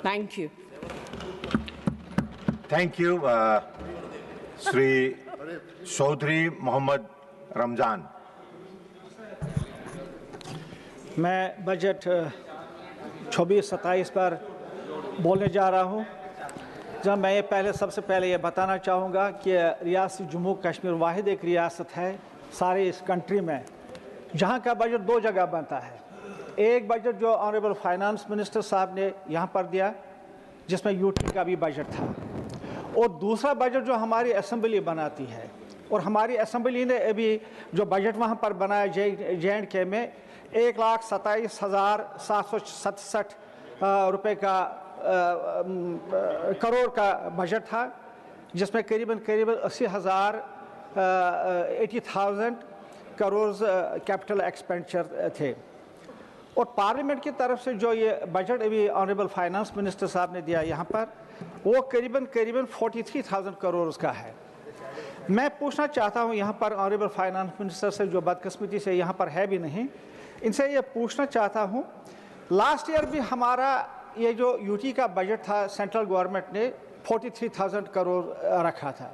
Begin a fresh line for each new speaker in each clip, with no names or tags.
Thank you.
Thank you, Sri Chaudhry Mohammad Ramzan.
मैं budget 26-27 पर बोलने जा रहा हूँ। जब मैं ये सबसे पहले ये बताना चाहूँगा कि रियासत जम्मू कश्मीर वाहिद एक रियासत है सारे इस कंट्री में जहाँ का बजट दो जगह बनता है। एक बजट जो ऑनरेबल फाइनेंस मिनिस्टर साहब ने यहाँ पर दिया जिसमें यूटी का भी बजट था, और दूसरा बजट जो हमारी असेंबली बनाती है, और हमारी असेंबली ने अभी जो बजट वहाँ पर बनाया JNK में 1,27,767 रुपये का करोड़ का बजट था, जिसमें करीबन 80,000 करोड़ कैपिटल एक्सपेंडिचर थे। और पार्लियामेंट की तरफ से जो ये बजट अभी ऑनरेबल फाइनेंस मिनिस्टर साहब ने दिया यहाँ पर, वो करीबन 43,000 करोड़ का है। मैं पूछना चाहता हूँ यहाँ पर ऑनरेबल फाइनेंस मिनिस्टर से, जो बदकिस्मती से यहाँ पर है भी नहीं, इनसे ये पूछना चाहता हूँ, लास्ट ईयर भी हमारा ये जो यूटी का बजट था सेंट्रल गवर्नमेंट ने 43,000 करोड़ रखा था।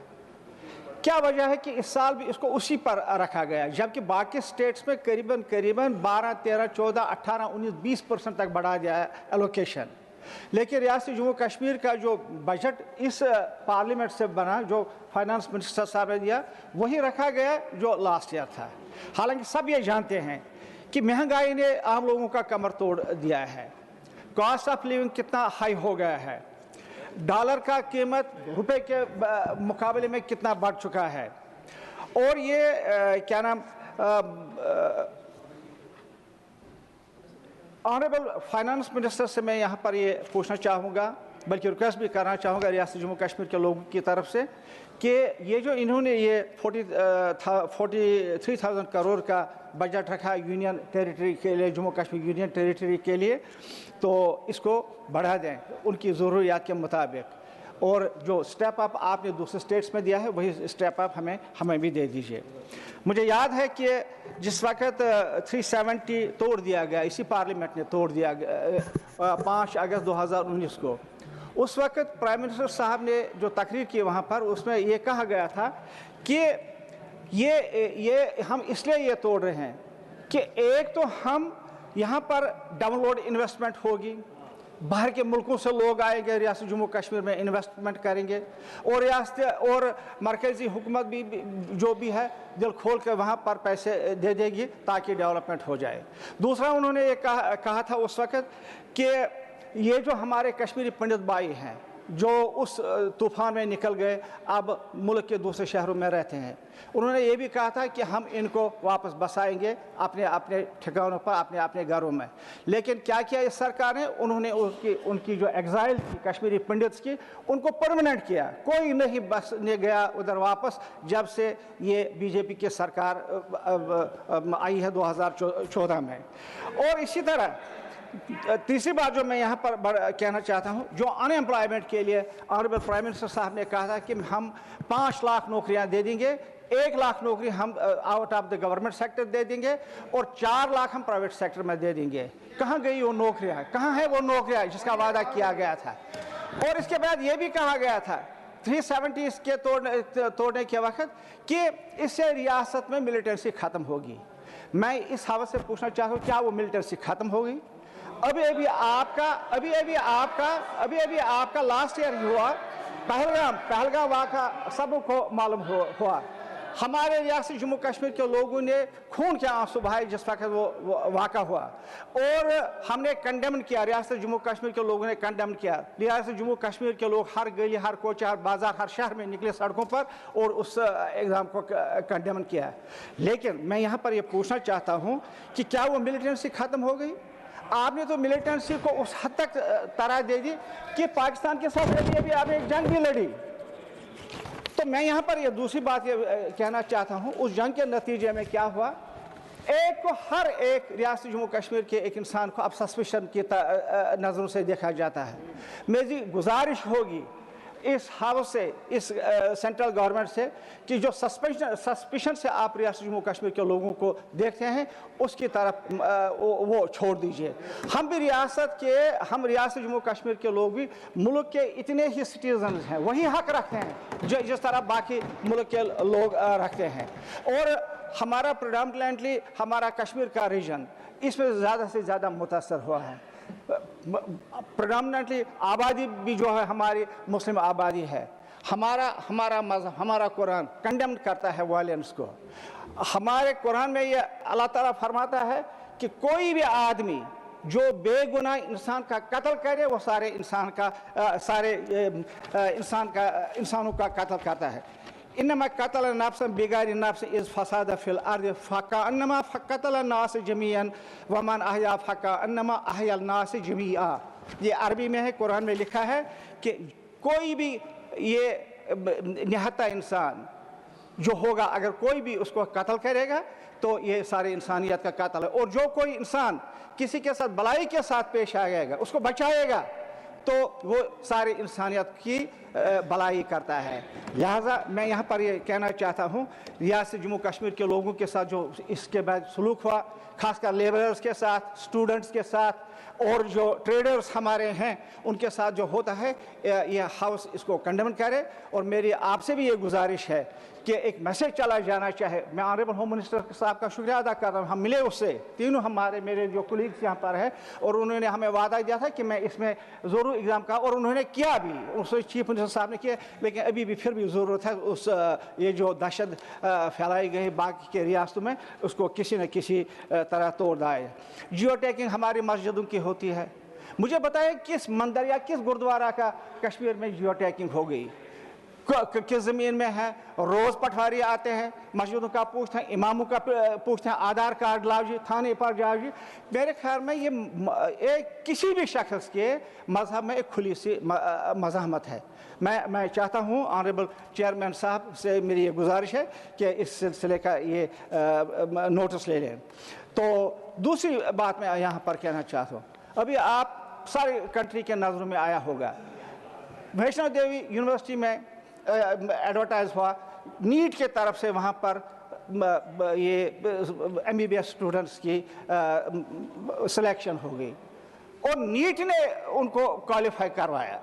क्या वजह है कि इस साल भी इसको उसी पर रखा गया, जबकि बाकी स्टेट्स में करीबन 12, 13, 14, 18, 19, 20% तक बढ़ा गया है एलोकेशन, लेकिन रियासत जम्मू कश्मीर का जो बजट इस पार्लियामेंट से बना, जो फाइनेंस मिनिस्टर साहब ने दिया, वही रखा गया जो लास्ट ईयर था। हालांकि सब ये जानते हैं कि महंगाई ने आम लोगों का कमर तोड़ दिया है, कॉस्ट ऑफ लिविंग कितना हाई हो गया है, डॉलर का कीमत रुपए के मुकाबले में कितना बढ़ चुका है, और ये क्या नाम ऑनरेबल फाइनेंस मिनिस्टर से मैं यहाँ पर ये पूछना चाहूँगा, बल्कि रिक्वेस्ट भी करना चाहूँगा रियासत जम्मू कश्मीर के लोगों की तरफ से कि ये जो इन्होंने ये 43,000 करोड़ का बजट रखा यूनियन टेरिटरी के लिए, जम्मू कश्मीर यूनियन टेरिटरी के लिए, तो इसको बढ़ा दें उनकी ज़रूरियात के मुताबिक, और जो स्टेप अप आपने दूसरे स्टेट्स में दिया है वही स्टेप अप हमें भी दे दीजिए। मुझे याद है कि जिस वक्त 370 तोड़ दिया गया, इसी पार्लियामेंट ने तोड़ दिया गया 5 अगस्त 2019 को, उस वक्त प्राइम मिनिस्टर साहब ने जो तकरीर की वहाँ पर, उसमें ये कहा गया था कि ये हम इसलिए ये तोड़ रहे हैं कि एक तो हम यहाँ पर डाउनलोड इन्वेस्टमेंट होगी, बाहर के मुल्कों से लोग आएंगे रियासत जम्मू कश्मीर में इन्वेस्टमेंट करेंगे, और रियासत और मरकज़ी हुकूमत भी जो भी है दिल खोल कर वहाँ पर पैसे दे देगी ताकि डेवलपमेंट हो जाए। दूसरा उन्होंने ये कहा था उस वक्त कि ये जो हमारे कश्मीरी पंडित भाई हैं जो उस तूफ़ान में निकल गए, अब मुल्क के दूसरे शहरों में रहते हैं, उन्होंने ये भी कहा था कि हम इनको वापस बसाएंगे अपने अपने ठिकानों पर, अपने अपने घरों में। लेकिन क्या किया इस सरकार ने, उन्होंने उनकी जो एग्जाइल थी कश्मीरी पंडित्स की, उनको परमानेंट किया, कोई नहीं बसने गया उधर वापस जब से ये बीजेपी की सरकार आई है 2014 में। और इसी तरह तीसरी बात जो मैं यहाँ पर कहना चाहता हूँ, जो अनएम्प्लॉयमेंट के लिए ऑनरेबल प्राइम मिनिस्टर साहब ने कहा था कि हम 5 लाख नौकरियाँ दे देंगे, 1 लाख नौकरी हम out of the government sector दे देंगे और 4 लाख हम प्राइवेट सेक्टर में दे देंगे। कहाँ गई वो नौकरियाँ, कहाँ है वो नौकरियाँ जिसका वादा किया गया था? और इसके बाद ये भी कहा गया था 370 के तोड़ने के वक्त कि इससे रियासत में मिलिटेंसी ख़त्म होगी। मैं इस हवाले से पूछना चाहता हूँ, क्या वो मिलिटेंसी ख़त्म होगी? अभी आपका लास्ट ईयर हुआ पहलगाम वाक़ा सबको मालूम हुआ। हमारे रियासत जम्मू कश्मीर के लोगों ने खून के आंसू बहाए जिस वक्त वो वाक़ा हुआ, और हमने कंडेम किया, रियासत जम्मू कश्मीर के लोगों ने कंडेम किया। रियासत जम्मू कश्मीर के लोग हर गली, हर कोचे, हर बाज़ार, हर शहर में निकले सड़कों पर और उस एग्ज़ाम को कंडेम किया। लेकिन मैं यहाँ पर ये पूछना चाहता हूँ कि क्या वो मिलिटेंसी ख़त्म हो गई? आपने तो मिलिटेंसी को उस हद तक तरह दे दी कि पाकिस्तान के साथ अभी आपने एक जंग भी लड़ी। तो मैं यहाँ पर ये दूसरी बात ये कहना चाहता हूँ, उस जंग के नतीजे में क्या हुआ, एक को हर एक रियासत जम्मू कश्मीर के एक इंसान को अब सस्पिशन की नज़रों से देखा जाता है। मेरी गुजारिश होगी इस हाउस से, इस सेंट्रल गवर्नमेंट से कि जो सस्पिशन से आप रियासत जम्मू कश्मीर के लोगों को देखते हैं उसकी तरफ वो छोड़ दीजिए। हम रियासत जम्मू कश्मीर के लोग भी मुल्क के इतने ही सिटीजन हैं, वही हक रखते हैं जो जिस तरह बाकी मुल्क के लोग रखते हैं। और हमारा प्रेडोमिनेंटली हमारा कश्मीर का रीजन इसमें ज़्यादा से ज़्यादा मुतासर हुआ है। प्रेडोमिनेंटली आबादी भी जो है हमारी मुस्लिम आबादी है। हमारा मज़हब, हमारा कुरान कंडेम करता है वायलेंस को। हमारे कुरान में ये अल्लाह ताला फरमाता है कि कोई भी आदमी जो बेगुनाह इंसान का कत्ल करे वो इंसानों का कत्ल करता है। इन्नमा कतल नफ्स बिगारी नफ्स इज़ फसाद फिल अर्द फकान्नमा फकतल नास जमीअन वमन अहया फकान्नमा अहयल नास जमीआ। ये अरबी में है, कुरान में लिखा है कि कोई भी ये निहत्ता इंसान जो होगा, अगर कोई भी उसको कत्ल करेगा तो ये सारे इंसानियत का कत्ल है। और जो कोई इंसान किसी के साथ भलाई के साथ पेश आएगा, उसको बचाएगा, तो वो सारी इंसानियत की भलाई करता है। लिहाजा मैं यहाँ पर ये कहना चाहता हूँ, रियासत जम्मू कश्मीर के लोगों के साथ जो इसके बाद सलूक हुआ, खासकर लेबरर्स के साथ, स्टूडेंट्स के साथ और जो ट्रेडर्स हमारे हैं उनके साथ जो होता है, ये हाउस इसको कंडेम करे। और मेरी आपसे भी ये गुजारिश है कि एक मैसेज चला जाना चाहे। मैं ऑनरेबल होम मिनिस्टर साहब का शुक्रिया अदा कर रहा हूँ। हम मिले उससे, तीनों मेरे जो कुलीग्स यहाँ पर है, और उन्होंने हमें वादा दिया था कि मैं इसमें ज़रूर एग्ज़ाम का, और उन्होंने किया भी, उससे चीफ मिनिस्टर साहब ने किया। लेकिन अभी भी फिर भी ज़रूरत है उस ये जो दहशत फैलाई गई बाकी के रियासतों में, उसको किसी न किसी तरह तोड़ दाए। जियो टैगिंग हमारी मस्जिदों की होती है। मुझे बताएं किस मंदिर या किस गुरुद्वारा का कश्मीर में जियो टैगिंग हो गई, किस ज़मीन में है? रोज़ पटवारी आते हैं, मस्जिदों का पूछते हैं, इमामों का पूछते हैं, आधार कार्ड लाओ जी, थाने पर जाओ जी। मेरे ख्याल में ये किसी भी शख्स के मज़हब में एक खुली सी मज़ाहमत है। मैं चाहता हूँ ऑनरेबल चेयरमैन साहब से मेरी ये गुजारिश है कि इस सिलसिले का ये नोटिस ले लें। तो दूसरी बात मैं यहाँ पर कहना चाहता हूँ, अभी आप सारी कंट्री के नज़रों में आया होगा, वैष्णो देवी यूनिवर्सिटी में एडवर्टाइज हुआ, नीट के तरफ से वहाँ पर ये MBBS स्टूडेंट्स की सिलेक्शन हो गई और नीट ने उनको क्वालिफाई करवाया।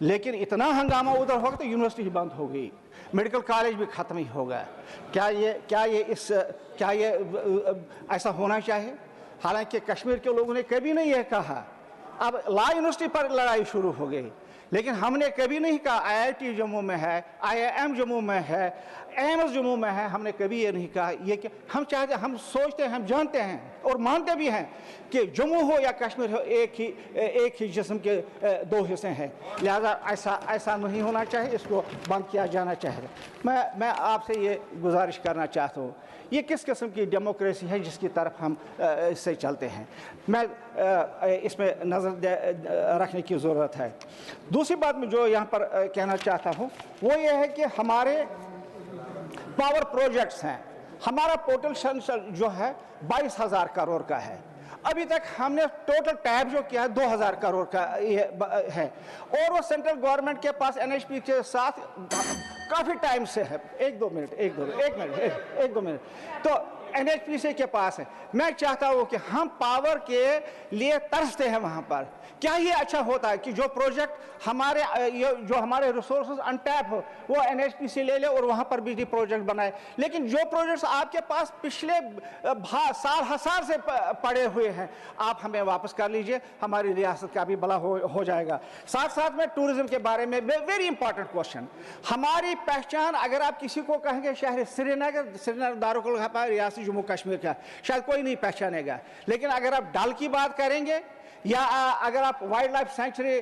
लेकिन इतना हंगामा उधर हो गया तो यूनिवर्सिटी ही बंद हो गई, मेडिकल कॉलेज भी ख़त्म ही हो गया। क्या ये ऐसा होना चाहिए? हालांकि कश्मीर के लोगों ने कभी नहीं यह कहा। अब लॉ यूनिवर्सिटी पर लड़ाई शुरू हो गई, लेकिन हमने कभी नहीं कहा IIT जम्मू में है, IIM जम्मू में है, एम्स जम्मू में है। हमने कभी ये नहीं कहा ये कि हम चाहते, हम सोचते हैं, हम जानते हैं और मानते भी हैं कि जम्मू हो या कश्मीर हो एक ही जिस्म के दो हिस्से हैं। लिहाजा ऐसा नहीं होना चाहिए, इसको बंद किया जाना चाहिए। मैं आपसे ये गुजारिश करना चाहता हूँ, ये किस किस्म की डेमोक्रेसी है जिसकी तरफ हम इससे चलते हैं? मैं इसमें नज़र रखने की ज़रूरत है। दूसरी बात मैं जो यहाँ पर कहना चाहता हूँ वो ये है कि हमारे पावर प्रोजेक्ट्स हैं। हमारा पोटेंशियल जो है 22,000 करोड़ का है। अभी तक हमने टोटल टैप जो किया है 2,000 करोड़ का ये है, और वो सेंट्रल गवर्नमेंट के पास NHP के साथ काफ़ी टाइम से है। एक दो मिनट तो NHP से के पास है। मैं चाहता हूँ कि हम पावर के लिए तरसते हैं वहाँ पर। क्या ये अच्छा होता है कि जो प्रोजेक्ट हमारे रिसोर्सेज अनटैप हो वो NHP से ले ले और वहाँ पर बिजली प्रोजेक्ट बनाए, लेकिन जो प्रोजेक्ट्स आपके पास पिछले साल हजार से पड़े हुए हैं आप हमें वापस कर लीजिए, हमारी रियासत का भी भला हो जाएगा। साथ साथ में टूरिज्म के बारे में वेरी इंपॉर्टेंट क्वेश्चन, हमारी पहचान अगर आप किसी को कहेंगे शहर श्रीनगर दारुल रियासत जम्मू कश्मीर का, शायद कोई नहीं पहचानेगा। लेकिन अगर आप डल की बात करेंगे या अगर आप वाइल्ड लाइफ सेंचुरी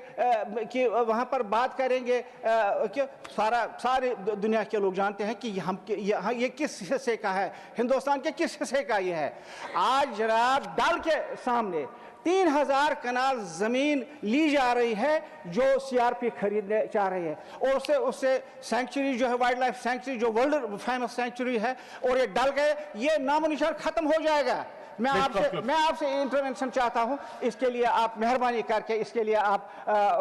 की वहाँ पर बात करेंगे कि सारे दुनिया के लोग जानते हैं कि ये किस हिस्से का है, हिंदुस्तान के किस हिस्से का ये है। आज जनाब डल के सामने 3,000 कनाल ज़मीन ली जा रही है जो CRP खरीदने चाह रही है, और उससे सेंचुरी जो है वाइल्ड लाइफ सेंचुरी जो वर्ल्ड फेमस सेंचुरी है, और ये डल गए, ये नामो निशान ख़त्म हो जाएगा। मैं आपसे इंटरवेंशन चाहता हूं, इसके लिए आप मेहरबानी करके इसके लिए आप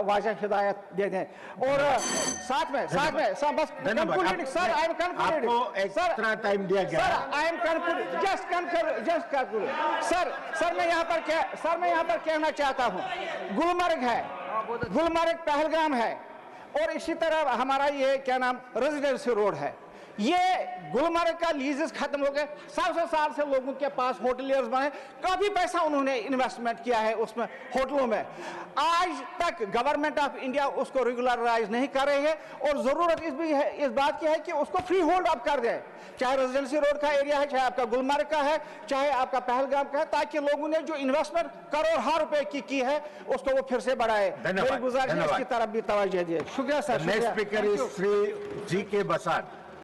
वाज़ह हिदायत दे दें। और साथ में बस concluding sir, I am concluding
आपको एक्स्ट्रा टाइम दिया गया
sir, I am concluding just conclude sir मैं यहाँ पर कहना चाहता हूँ, गुलमर्ग पहलगाम है और इसी तरह हमारा ये क्या नाम रेजिडेंसी रोड है, ये गुलमर्ग का लीजेस खत्म हो गए, 700 साल से लोगों के पास होटलियर्स बने, काफी पैसा उन्होंने इन्वेस्टमेंट किया है उसमें होटलों में, आज तक गवर्नमेंट ऑफ इंडिया उसको रेगुलराइज नहीं कर रही है और जरूरत इस बात की है कि उसको फ्री होल्ड अप कर दे, चाहे रेजिडेंसी रोड का एरिया है, चाहे आपका गुलमर्ग का है, चाहे आपका पहलगाम का है, ताकि लोगों ने जो इन्वेस्टमेंट करोड़ों रुपए की है उसको वो फिर से बढ़ाए। मेरी गुजारिश है इसकी तरफ भी तवज्जो दिए। शुक्रिया sir.
Next speaker is Shri G K बसार।